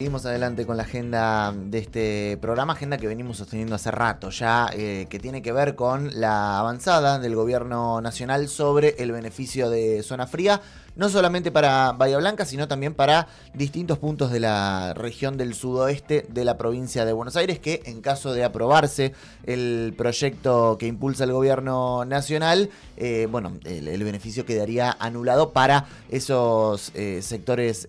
Seguimos adelante con la agenda de este programa, agenda que venimos sosteniendo hace rato ya, que tiene que ver con la avanzada del gobierno nacional sobre el beneficio de zona fría, no solamente para Bahía Blanca, sino también para distintos puntos de la región del sudoeste de la provincia de Buenos Aires, que en caso de aprobarse el proyecto que impulsa el gobierno nacional, el beneficio quedaría anulado para esos sectores,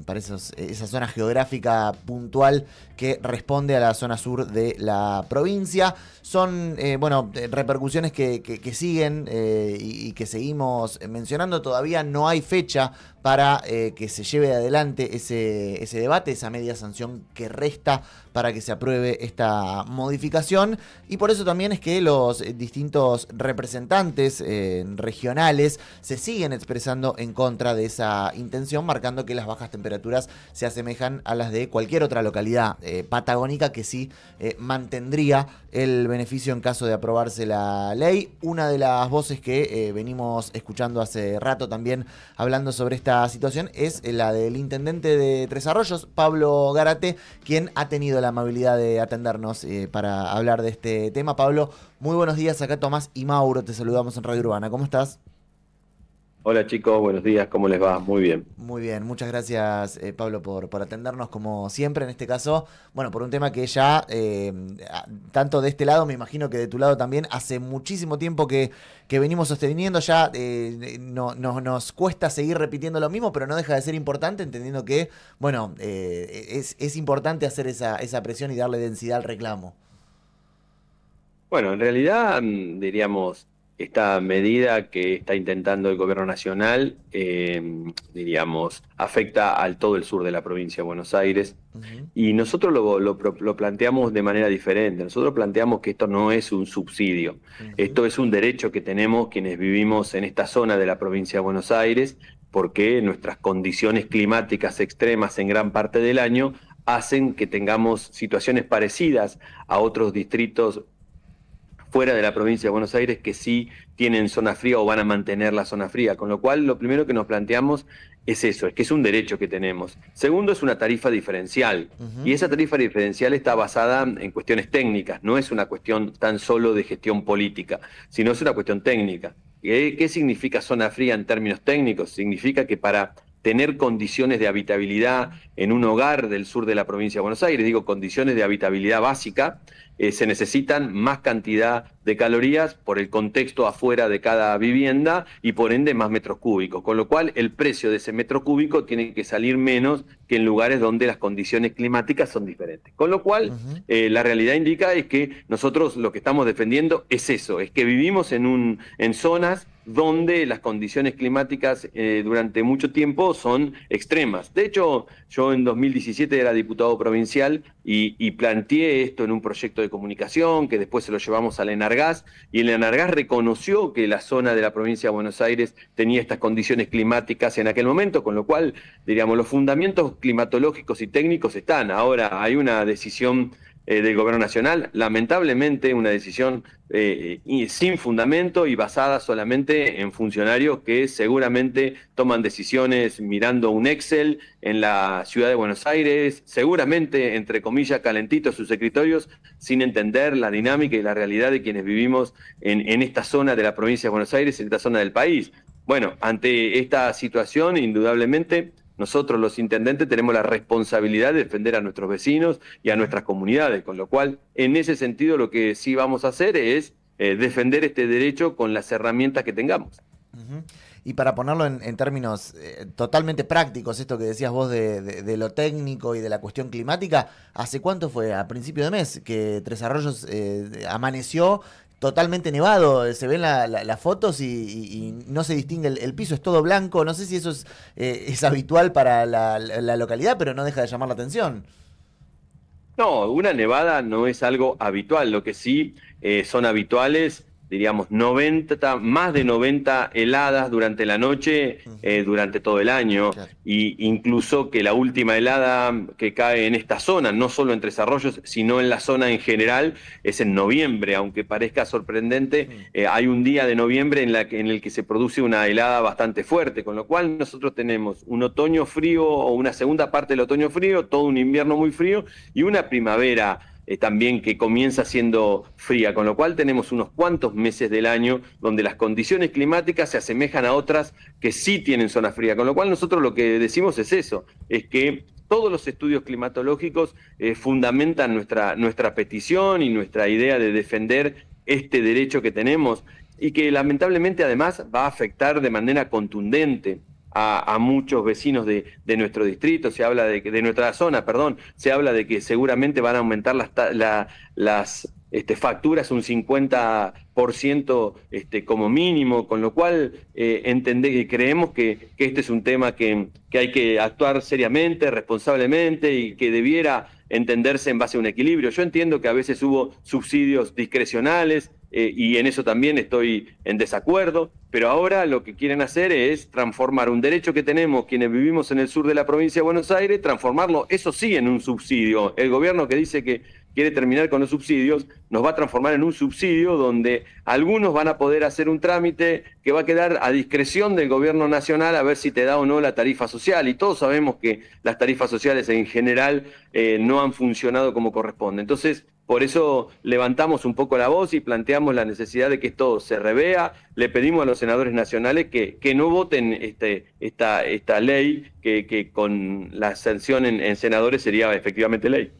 para esa zona geográfica puntual que responde a la zona sur de la provincia. Son repercusiones que siguen y que seguimos mencionando. Todavía no hay fecha para que se lleve adelante ese debate, esa media sanción que resta para que se apruebe esta modificación, y por eso también es que los distintos representantes regionales se siguen expresando en contra de esa intención, marcando que las bajas temperaturas se asemejan a las de cualquier otra localidad patagónica que sí mantendría el beneficio en caso de aprobarse la ley. Una de las voces que venimos escuchando hace rato también hablando sobre esta situación es la del intendente de Tres Arroyos, Pablo Gárate, quien ha tenido la amabilidad de atendernos para hablar de este tema. Pablo, muy buenos días. Acá Tomás y Mauro te saludamos en Radio Urbana. ¿Cómo estás? Hola chicos, buenos días, ¿cómo les va? Muy bien. Muy bien, muchas gracias Pablo por atendernos como siempre, en este caso, bueno, por un tema que ya, tanto de este lado, me imagino que de tu lado también, hace muchísimo tiempo que venimos sosteniendo, ya nos cuesta seguir repitiendo lo mismo, pero no deja de ser importante, entendiendo que, bueno, es importante hacer esa presión y darle densidad al reclamo. Bueno, en realidad, diríamos, esta medida que está intentando el gobierno nacional, diríamos, afecta al todo el sur de la provincia de Buenos Aires. Ujú. Y nosotros lo planteamos de manera diferente. Nosotros planteamos que esto no es un subsidio. Ujú. Esto es un derecho que tenemos quienes vivimos en esta zona de la provincia de Buenos Aires, porque nuestras condiciones climáticas extremas en gran parte del año hacen que tengamos situaciones parecidas a otros distritos fuera de la provincia de Buenos Aires que sí tienen zona fría o van a mantener la zona fría. Con lo cual, lo primero que nos planteamos es eso, es que es un derecho que tenemos. Segundo, es una tarifa diferencial. Ujú. Y esa tarifa diferencial está basada en cuestiones técnicas, no es una cuestión tan solo de gestión política, sino es una cuestión técnica. ¿Qué significa zona fría en términos técnicos? Significa que para tener condiciones de habitabilidad en un hogar del sur de la provincia de Buenos Aires, digo condiciones de habitabilidad básica, se necesitan más cantidad de calorías por el contexto afuera de cada vivienda y por ende más metros cúbicos, con lo cual el precio de ese metro cúbico tiene que salir menos que en lugares donde las condiciones climáticas son diferentes. Con lo cual, Ujú. la realidad indica es que nosotros lo que estamos defendiendo es eso, es que vivimos en zonas donde las condiciones climáticas durante mucho tiempo son extremas. De hecho, yo en 2017 era diputado provincial y planteé esto en un proyecto de comunicación que después se lo llevamos al Enargás, y el Enargás reconoció que la zona de la provincia de Buenos Aires tenía estas condiciones climáticas en aquel momento, con lo cual, diríamos, los fundamentos climatológicos y técnicos están. Ahora hay una decisión del gobierno nacional, lamentablemente una decisión sin fundamento y basada solamente en funcionarios que seguramente toman decisiones mirando un Excel en la ciudad de Buenos Aires, seguramente, entre comillas, calentitos sus escritorios, sin entender la Ujú. dinámica y la realidad de quienes vivimos en esta zona de la provincia de Buenos Aires, en esta zona del país. Bueno, ante esta situación, indudablemente, nosotros los intendentes tenemos la responsabilidad de defender a nuestros vecinos y a Ujú. nuestras comunidades, con lo cual, en ese sentido, lo que sí vamos a hacer es defender este derecho con las herramientas que tengamos. Ujú. Y para ponerlo en términos totalmente prácticos, esto que decías vos de lo técnico y de la cuestión climática, ¿hace cuánto fue? A principio de mes que Tres Arroyos amaneció totalmente nevado. Se ven las fotos y no se distingue el piso, es todo blanco. No sé si eso es habitual para la localidad, pero no deja de llamar la atención. No, una nevada no es algo habitual, lo que sí son habituales. diríamos, más de 90 heladas durante la noche, durante todo el año, Claro. y incluso que la última helada que cae en esta zona, no solo en Tres Arroyos, sino en la zona en general, es en noviembre, aunque parezca sorprendente, hay un día de noviembre en el que se produce una helada bastante fuerte, con lo cual nosotros tenemos un otoño frío o una segunda parte del otoño frío, todo un invierno muy frío y una primavera también que comienza siendo fría, con lo cual tenemos unos cuantos meses del año donde las condiciones climáticas se asemejan a otras que sí tienen zona fría, con lo cual nosotros lo que decimos es eso, es que todos los estudios climatológicos fundamentan nuestra petición y nuestra idea de defender este derecho que tenemos y que lamentablemente además va a afectar de manera contundente a muchos vecinos de nuestro distrito, se habla de nuestra zona, perdón, se habla de que seguramente van a aumentar las facturas un 50% como mínimo, con lo cual creemos que este es un tema que hay que actuar seriamente, responsablemente y que debiera entenderse en base a un equilibrio. Yo entiendo que a veces hubo subsidios discrecionales, y en eso también estoy en desacuerdo, pero ahora lo que quieren hacer es transformar un derecho que tenemos quienes vivimos en el sur de la provincia de Buenos Aires, transformarlo, eso sí, en un subsidio. El gobierno que dice que quiere terminar con los subsidios, nos va a transformar en un subsidio donde algunos van a poder hacer un trámite que va a quedar a discreción del gobierno nacional a ver si te da o no la tarifa social. Y todos sabemos que las tarifas sociales en general no han funcionado como corresponde. Entonces, por eso levantamos un poco la voz y planteamos la necesidad de que esto se revea. Le pedimos a los senadores nacionales que no voten esta ley, que con la sanción en senadores sería efectivamente ley.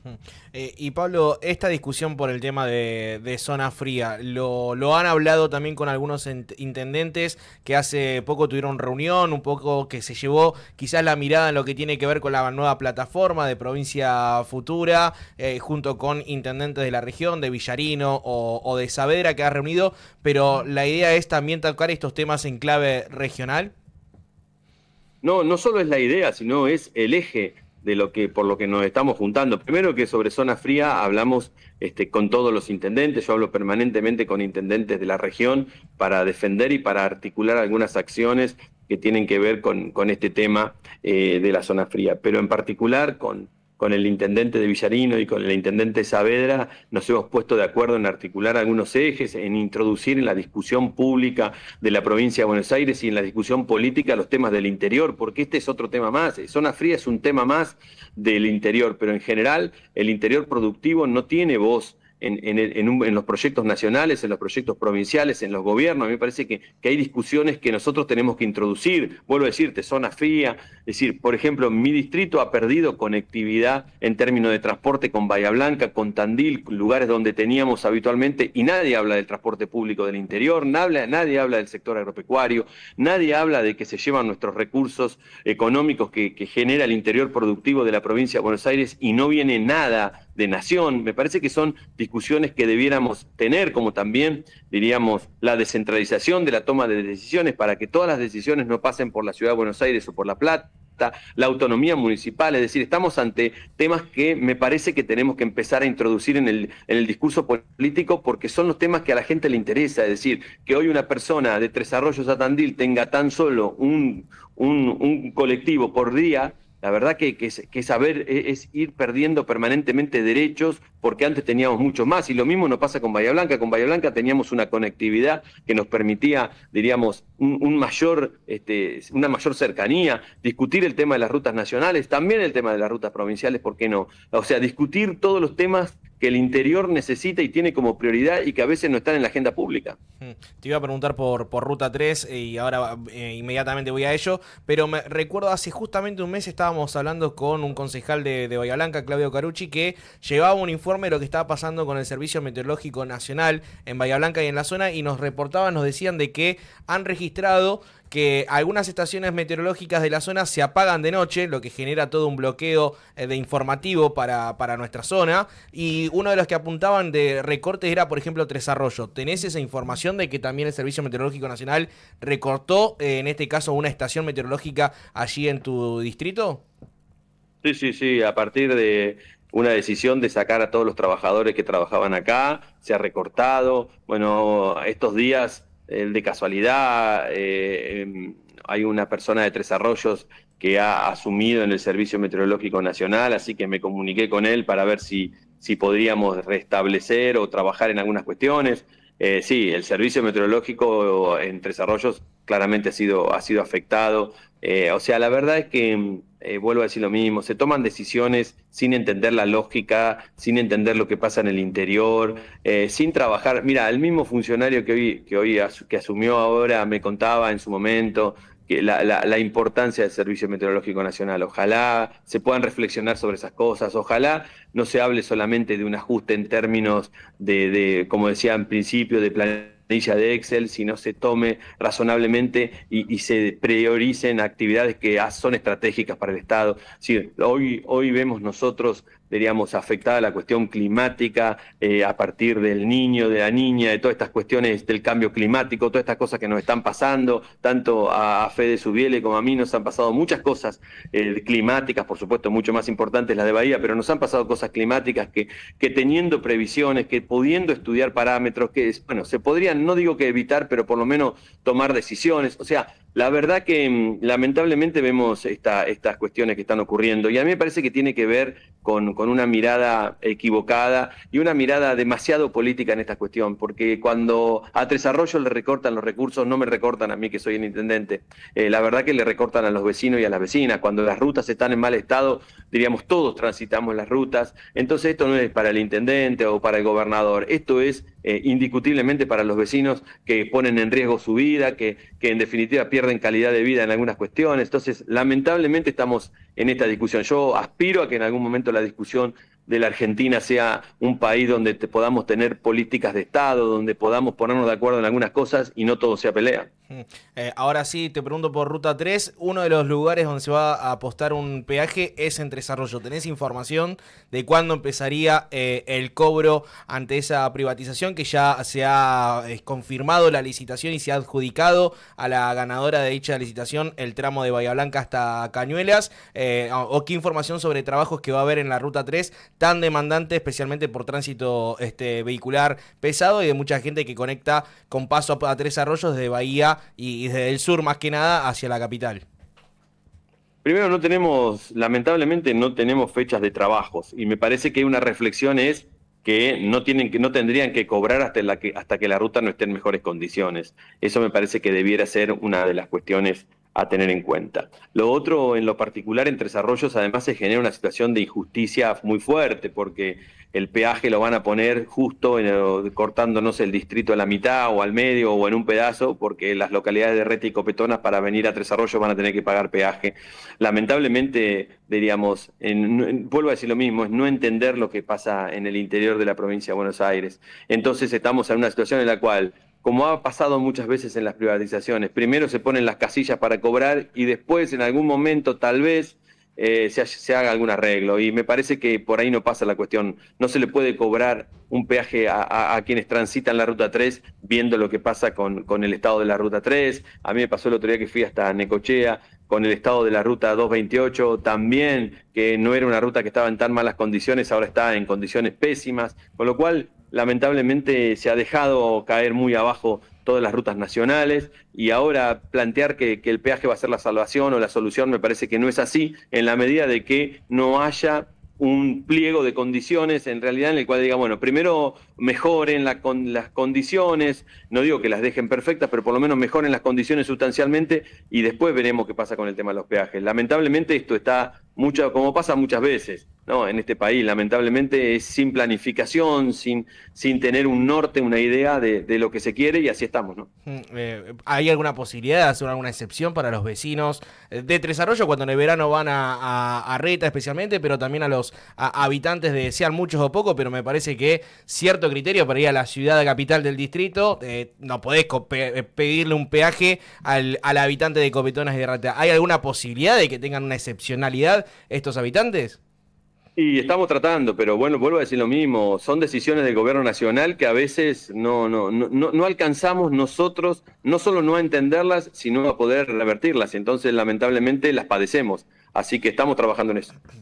Y Pablo, esta discusión por el tema de zona fría, lo han hablado también con algunos intendentes que hace poco tuvieron reunión, un poco que se llevó quizás la mirada en lo que tiene que ver con la nueva plataforma de Provincia Futura, junto con intendentes de la región, de Villarino o de Saavedra, que ha reunido, pero la idea es también tocar estos temas en clave regional. No, no solo es la idea, sino es el eje por lo que nos estamos juntando. Primero que sobre zona fría hablamos con todos los intendentes, yo hablo permanentemente con intendentes de la región para defender y para articular algunas acciones que tienen que ver con este tema de la zona fría, pero en particular con el intendente de Villarino y con el intendente Saavedra nos hemos puesto de acuerdo en articular algunos ejes, en introducir en la discusión pública de la provincia de Buenos Aires y en la discusión política los temas del interior, porque este es otro tema más. Zona fría es un tema más del interior, pero en general el interior productivo no tiene voz en los proyectos nacionales, en los proyectos provinciales, en los gobiernos. A mí me parece que hay discusiones que nosotros tenemos que introducir. Vuelvo a decirte, zona fría, es decir, por ejemplo, mi distrito ha perdido conectividad en términos de transporte con Bahía Blanca, con Tandil, lugares donde teníamos habitualmente, y nadie habla del transporte público del interior, nadie habla del sector agropecuario, nadie habla de que se llevan nuestros recursos económicos que genera el interior productivo de la provincia de Buenos Aires y no viene nada de nación. Me parece que son discusiones que debiéramos tener, como también, diríamos, la descentralización de la toma de decisiones para que todas las decisiones no pasen por la Ciudad de Buenos Aires o por La Plata, la autonomía municipal, es decir, estamos ante temas que me parece que tenemos que empezar a introducir en el discurso político porque son los temas que a la gente le interesa, es decir, que hoy una persona de Tres Arroyos a Tandil tenga tan solo un colectivo por día. La verdad que saber es ir perdiendo permanentemente derechos porque antes teníamos mucho más y lo mismo nos pasa con Bahía Blanca. Con Bahía Blanca teníamos una conectividad que nos permitía, diríamos, una mayor cercanía, discutir el tema de las rutas nacionales, también el tema de las rutas provinciales, ¿por qué no? O sea, discutir todos los temas que el interior necesita y tiene como prioridad y que a veces no están en la agenda pública. Te iba a preguntar por Ruta 3 y ahora inmediatamente voy a ello, pero me recuerdo hace justamente un mes estábamos hablando con un concejal de Bahía Blanca, Claudio Carucci, que llevaba un informe de lo que estaba pasando con el Servicio Meteorológico Nacional en Bahía Blanca y en la zona y nos decían de que han registrado que algunas estaciones meteorológicas de la zona se apagan de noche, lo que genera todo un bloqueo de informativo para nuestra zona, y uno de los que apuntaban de recortes era, por ejemplo, Tres Arroyos. ¿Tenés esa información de que también el Servicio Meteorológico Nacional recortó, en este caso, una estación meteorológica allí en tu distrito? Sí, a partir de una decisión de sacar a todos los trabajadores que trabajaban acá, se ha recortado. Bueno, estos días, de casualidad, hay una persona de Tres Arroyos que ha asumido en el Servicio Meteorológico Nacional, así que me comuniqué con él para ver si podríamos restablecer o trabajar en algunas cuestiones. Sí, el servicio meteorológico en Tres Arroyos claramente ha sido afectado. O sea, la verdad es que, vuelvo a decir lo mismo, se toman decisiones sin entender la lógica, sin entender lo que pasa en el interior, sin trabajar. Mira, el mismo funcionario que asumió ahora me contaba en su momento que la importancia del Servicio Meteorológico Nacional. Ojalá se puedan reflexionar sobre esas cosas, ojalá no se hable solamente de un ajuste en términos como decía en principio, de planilla de Excel, sino se tome razonablemente y se prioricen actividades que son estratégicas para el Estado. Sí, hoy vemos nosotros, diríamos, afectada la cuestión climática a partir del niño, de la niña, de todas estas cuestiones del cambio climático, todas estas cosas que nos están pasando, tanto a Fede Subiele como a mí nos han pasado muchas cosas climáticas, por supuesto, mucho más importantes las de Bahía, pero nos han pasado cosas climáticas que teniendo previsiones, que pudiendo estudiar parámetros, que bueno, se podrían, no digo que evitar, pero por lo menos tomar decisiones. O sea, la verdad que lamentablemente vemos estas cuestiones que están ocurriendo y a mí me parece que tiene que ver con una mirada equivocada y una mirada demasiado política en esta cuestión, porque cuando a Tres Arroyos le recortan los recursos, no me recortan a mí que soy el intendente, la verdad que le recortan a los vecinos y a las vecinas. Cuando las rutas están en mal estado, diríamos, todos transitamos las rutas. Entonces esto no es para el intendente o para el gobernador, esto es indiscutiblemente para los vecinos que ponen en riesgo su vida, que en definitiva pierden calidad de vida en algunas cuestiones. Entonces, lamentablemente estamos en esta discusión. Yo aspiro a que en algún momento la discusión de la Argentina sea un país donde podamos tener políticas de Estado, donde podamos ponernos de acuerdo en algunas cosas y no todo sea pelea. Ahora sí, te pregunto por Ruta 3, uno de los lugares donde se va a apostar un peaje es en Tres Arroyos. ¿Tenés información de cuándo empezaría el cobro ante esa privatización, que ya se ha confirmado la licitación y se ha adjudicado a la ganadora de dicha licitación el tramo de Bahía Blanca hasta Cañuelas? ¿O qué información sobre trabajos que va a haber en la Ruta 3 tan demandante, especialmente por tránsito vehicular pesado y de mucha gente que conecta con paso a Tres Arroyos desde Bahía y desde el sur más que nada hacia la capital? Primero, lamentablemente no tenemos fechas de trabajos y me parece que una reflexión es que no tendrían que cobrar hasta que la ruta no esté en mejores condiciones. Eso me parece que debiera ser una de las cuestiones a tener en cuenta. Lo otro, en lo particular, en Tres Arroyos, además se genera una situación de injusticia muy fuerte, porque el peaje lo van a poner justo cortándonos el distrito a la mitad o al medio o en un pedazo, porque las localidades de Reta y Copetonas para venir a Tres Arroyos van a tener que pagar peaje. Lamentablemente, diríamos, vuelvo a decir lo mismo, es no entender lo que pasa en el interior de la provincia de Buenos Aires. Entonces estamos en una situación en la cual, como ha pasado muchas veces en las privatizaciones, primero se ponen las casillas para cobrar y después en algún momento tal vez se haga algún arreglo. Y me parece que por ahí no pasa la cuestión. No se le puede cobrar un peaje a quienes transitan la Ruta 3 viendo lo que pasa con el estado de la Ruta 3. A mí me pasó el otro día que fui hasta Necochea, con el estado de la Ruta 228, también, que no era una ruta que estaba en tan malas condiciones, ahora está en condiciones pésimas, con lo cual lamentablemente se ha dejado caer muy abajo todas las rutas nacionales y ahora plantear que el peaje va a ser la salvación o la solución me parece que no es así, en la medida de que no haya un pliego de condiciones en realidad en el cual diga, bueno, primero mejoren las condiciones, no digo que las dejen perfectas, pero por lo menos mejoren las condiciones sustancialmente y después veremos qué pasa con el tema de los peajes. Lamentablemente esto está como pasa muchas veces, ¿no? En este país, lamentablemente es sin planificación, sin tener un norte, una idea de lo que se quiere y así estamos, ¿no? ¿Hay alguna posibilidad de hacer alguna excepción para los vecinos de Tres Arroyos cuando en el verano van a Reta especialmente, pero también a los habitantes de sean muchos o pocos, pero me parece que cierto criterio para ir a la ciudad capital del distrito, no podés pedirle un peaje al habitante de Copetonas y de Reta? ¿Hay alguna posibilidad de que tengan una excepcionalidad estos habitantes? Y estamos tratando, pero bueno, vuelvo a decir lo mismo, son decisiones del gobierno nacional que a veces no alcanzamos nosotros, no solo no a entenderlas, sino a poder revertirlas, entonces lamentablemente las padecemos, así que estamos trabajando en eso.